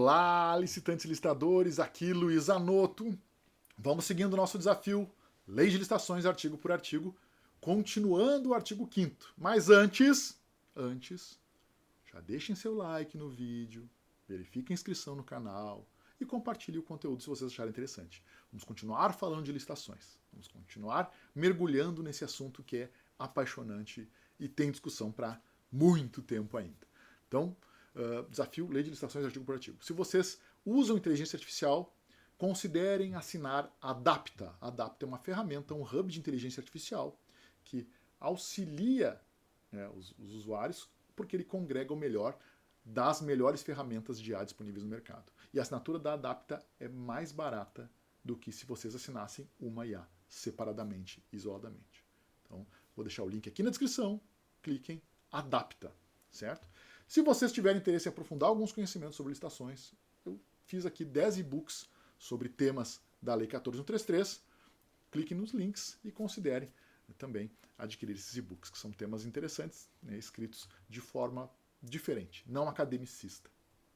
Olá, licitantes e listadores, aqui Luiz Zanotto. Vamos seguindo o nosso desafio, Lei de Licitações, artigo por artigo, continuando o artigo 5º. Mas antes, já deixem seu like no vídeo, verifiquem a inscrição no canal e compartilhem o conteúdo se vocês acharem interessante. Vamos continuar falando de licitações, vamos continuar mergulhando nesse assunto que é apaixonante e tem discussão para muito tempo ainda. Então, desafio, Lei de Licitações, artigo por artigo. Se vocês usam inteligência artificial, considerem assinar a Adapta. A Adapta é uma ferramenta, um hub de inteligência artificial que auxilia os usuários porque ele congrega o melhor das melhores ferramentas de IA disponíveis no mercado. E a assinatura da Adapta é mais barata do que se vocês assinassem uma IA separadamente, isoladamente. Então, vou deixar o link aqui na descrição, cliquem, Adapta, certo? Se vocês tiverem interesse em aprofundar alguns conhecimentos sobre licitações, eu fiz aqui 10 e-books sobre temas da Lei 14133. Cliquem nos links e considerem também adquirir esses e-books, que são temas interessantes, né, escritos de forma diferente, não academicista,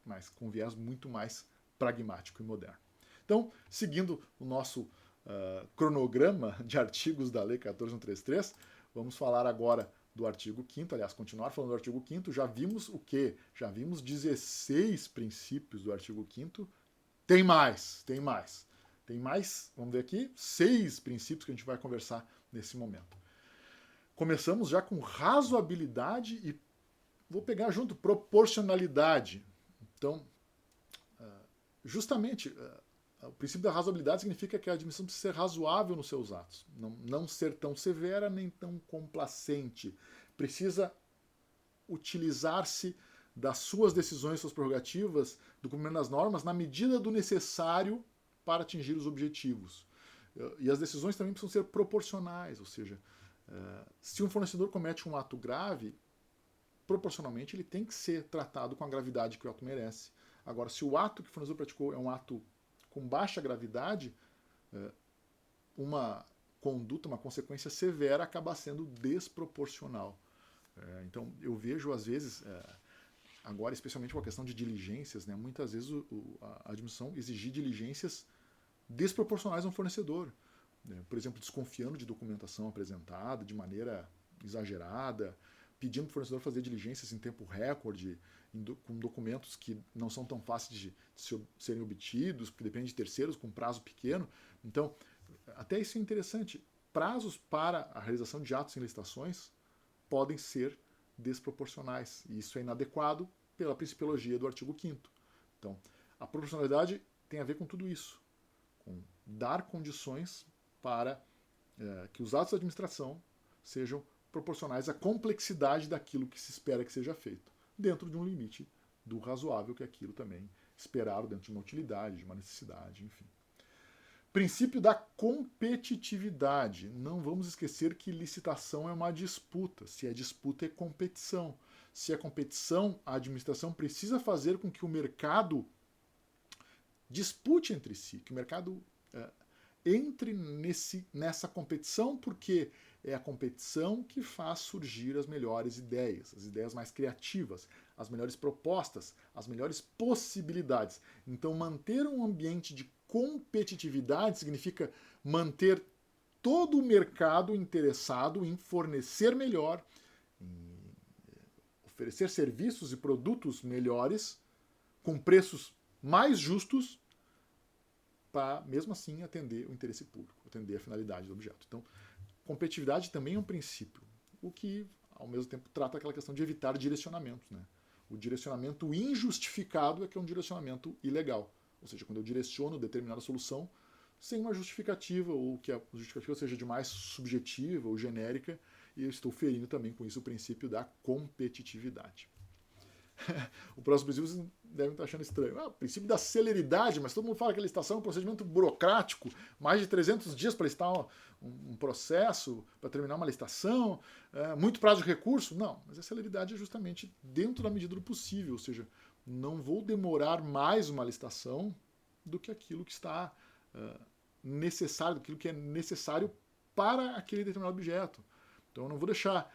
mas com viés muito mais pragmático e moderno. Então, seguindo o nosso cronograma de artigos da Lei 14133, vamos falar agora do artigo 5º, aliás, continuar falando do artigo 5º, já vimos o quê? Já vimos 16 princípios do artigo 5º, tem mais, vamos ver aqui, 6 princípios que a gente vai conversar nesse momento. Começamos já com razoabilidade e vou pegar junto proporcionalidade. Então, justamente, o princípio da razoabilidade significa que a administração precisa ser razoável nos seus atos, não ser tão severa nem tão complacente. Precisa utilizar-se das suas decisões, suas prerrogativas, do cumprimento das normas, na medida do necessário para atingir os objetivos. E as decisões também precisam ser proporcionais, ou seja, se um fornecedor comete um ato grave, proporcionalmente ele tem que ser tratado com a gravidade que o ato merece. Agora, se o ato que o fornecedor praticou é um ato com baixa gravidade, uma conduta, uma consequência severa acaba sendo desproporcional. Então, eu vejo, às vezes, agora, especialmente com a questão de diligências, né, muitas vezes a administração exigir diligências desproporcionais a um fornecedor. Por exemplo, desconfiando de documentação apresentada de maneira exagerada, pedindo para o fornecedor fazer diligências em tempo recorde, com documentos que não são tão fáceis de serem obtidos, porque dependem de terceiros com prazo pequeno. Então, até isso é interessante. Prazos para a realização de atos em licitações podem ser desproporcionais, e isso é inadequado pela principiologia do artigo 5º. Então, a proporcionalidade tem a ver com tudo isso, com dar condições para que os atos da administração sejam proporcionais à complexidade daquilo que se espera que seja feito, dentro de um limite do razoável, que é aquilo também esperado dentro de uma utilidade, de uma necessidade, enfim. Princípio da competitividade. Não vamos esquecer que licitação é uma disputa. Se é disputa, é competição. Se é competição, a administração precisa fazer com que o mercado dispute entre si, que o mercado entre nessa competição, porque é a competição que faz surgir as melhores ideias, as ideias mais criativas, as melhores propostas, as melhores possibilidades. Então, manter um ambiente de competitividade significa manter todo o mercado interessado em fornecer melhor, em oferecer serviços e produtos melhores, com preços mais justos, para, mesmo assim, atender o interesse público, atender a finalidade do objeto. Então, competitividade também é um princípio, o que, ao mesmo tempo, trata aquela questão de evitar direcionamentos, né? O direcionamento injustificado é que é um direcionamento ilegal. Ou seja, quando eu direciono determinada solução sem uma justificativa, ou que a justificativa seja demais subjetiva ou genérica, e eu estou ferindo também com isso o princípio da competitividade. O próximo princípio vocês devem estar achando estranho. O princípio da celeridade, mas todo mundo fala que a licitação é um procedimento burocrático, mais de 300 dias para listar um processo, para terminar uma licitação, muito prazo de recurso. Não, mas a celeridade é justamente dentro da medida do possível, ou seja, não vou demorar mais uma licitação do que aquilo que está necessário, do que é necessário para aquele determinado objeto. Então eu não vou deixar,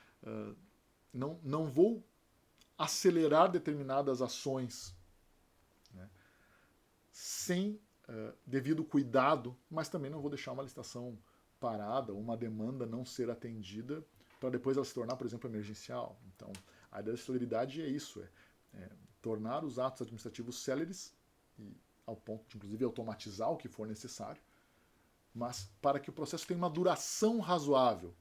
não vou acelerar determinadas ações, né? sem devido cuidado, mas também não vou deixar uma licitação parada, uma demanda não ser atendida, para depois ela se tornar, por exemplo, emergencial. Então, a ideia da celeridade é isso, tornar os atos administrativos céleres, e ao ponto de, inclusive, automatizar o que for necessário, mas para que o processo tenha uma duração razoável,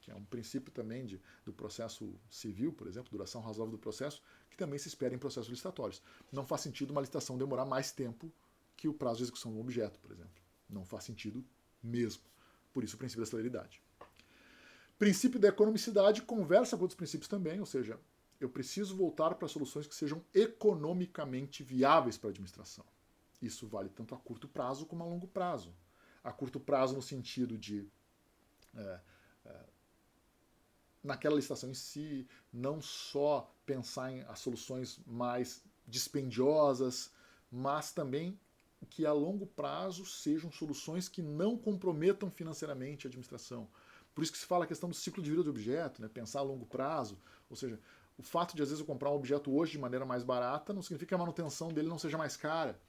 que é um princípio também do processo civil, por exemplo, duração razoável do processo, que também se espera em processos licitatórios. Não faz sentido uma licitação demorar mais tempo que o prazo de execução do objeto, por exemplo. Não faz sentido mesmo. Por isso o princípio da celeridade. Princípio da economicidade conversa com outros princípios também, ou seja, eu preciso voltar para soluções que sejam economicamente viáveis para a administração. Isso vale tanto a curto prazo como a longo prazo. A curto prazo no sentido de naquela licitação em si, não só pensar em as soluções mais dispendiosas, mas também que a longo prazo sejam soluções que não comprometam financeiramente a administração. Por isso que se fala a questão do ciclo de vida do objeto, né? Pensar a longo prazo, ou seja, o fato de às vezes eu comprar um objeto hoje de maneira mais barata não significa que a manutenção dele não seja mais cara.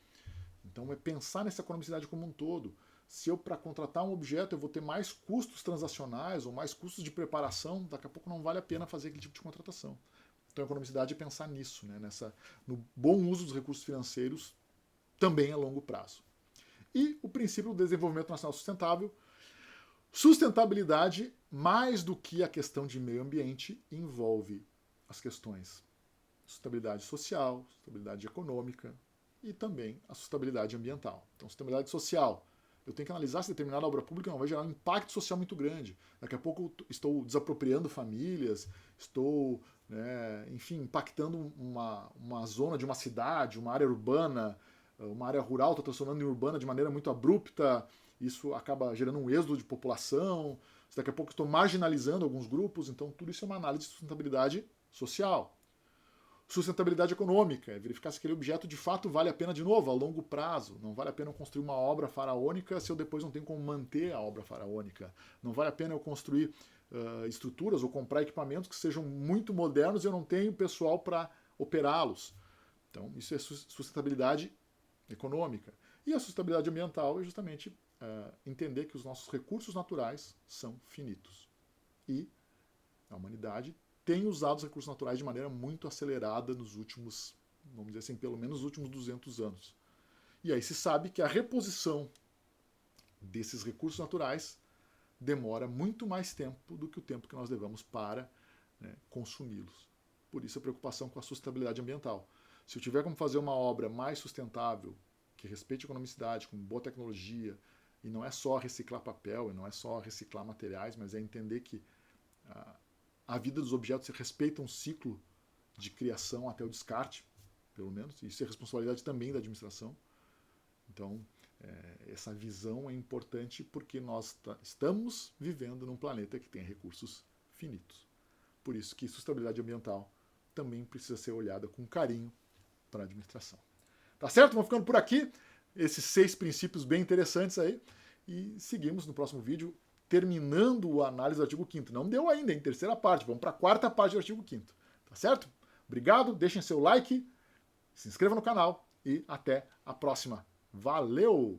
Então é pensar nessa economicidade como um todo. Se eu, para contratar um objeto, eu vou ter mais custos transacionais ou mais custos de preparação, daqui a pouco não vale a pena fazer aquele tipo de contratação. Então a economicidade é pensar nisso, né? No bom uso dos recursos financeiros também a longo prazo. E o princípio do desenvolvimento nacional sustentável. Sustentabilidade, mais do que a questão de meio ambiente, envolve as questões de sustentabilidade social, sustentabilidade econômica e também a sustentabilidade ambiental. Então, sustentabilidade social, eu tenho que analisar se determinada obra pública não vai gerar um impacto social muito grande. Daqui a pouco estou desapropriando famílias, estou, enfim, impactando uma zona de uma cidade, uma área urbana, uma área rural, estou transformando em urbana de maneira muito abrupta, isso acaba gerando um êxodo de população, daqui a pouco estou marginalizando alguns grupos, então tudo isso é uma análise de sustentabilidade social. Sustentabilidade econômica, é verificar se aquele objeto de fato vale a pena de novo, a longo prazo. Não vale a pena eu construir uma obra faraônica se eu depois não tenho como manter a obra faraônica. Não vale a pena eu construir estruturas ou comprar equipamentos que sejam muito modernos e eu não tenho pessoal para operá-los. Então, isso é sustentabilidade econômica. E a sustentabilidade ambiental é justamente entender que os nossos recursos naturais são finitos. E a humanidade tem usado os recursos naturais de maneira muito acelerada nos últimos, vamos dizer assim, pelo menos nos últimos 200 anos. E aí se sabe que a reposição desses recursos naturais demora muito mais tempo do que o tempo que nós levamos para consumi-los. Por isso a preocupação com a sustentabilidade ambiental. Se eu tiver como fazer uma obra mais sustentável, que respeite a economicidade, com boa tecnologia, e não é só reciclar papel, e não é só reciclar materiais, mas é entender que a vida dos objetos respeita um ciclo de criação até o descarte, pelo menos. Isso é responsabilidade também da administração. Então, essa visão é importante porque nós estamos vivendo num planeta que tem recursos finitos. Por isso que sustentabilidade ambiental também precisa ser olhada com carinho para a administração. Tá certo? Vamos ficando por aqui. Esses 6 princípios bem interessantes aí. E seguimos no próximo vídeo, terminando a análise do artigo 5º. Não deu ainda, em terceira parte. Vamos para a 4ª parte do artigo 5º. Tá certo? Obrigado, deixem seu like, se inscrevam no canal e até a próxima. Valeu!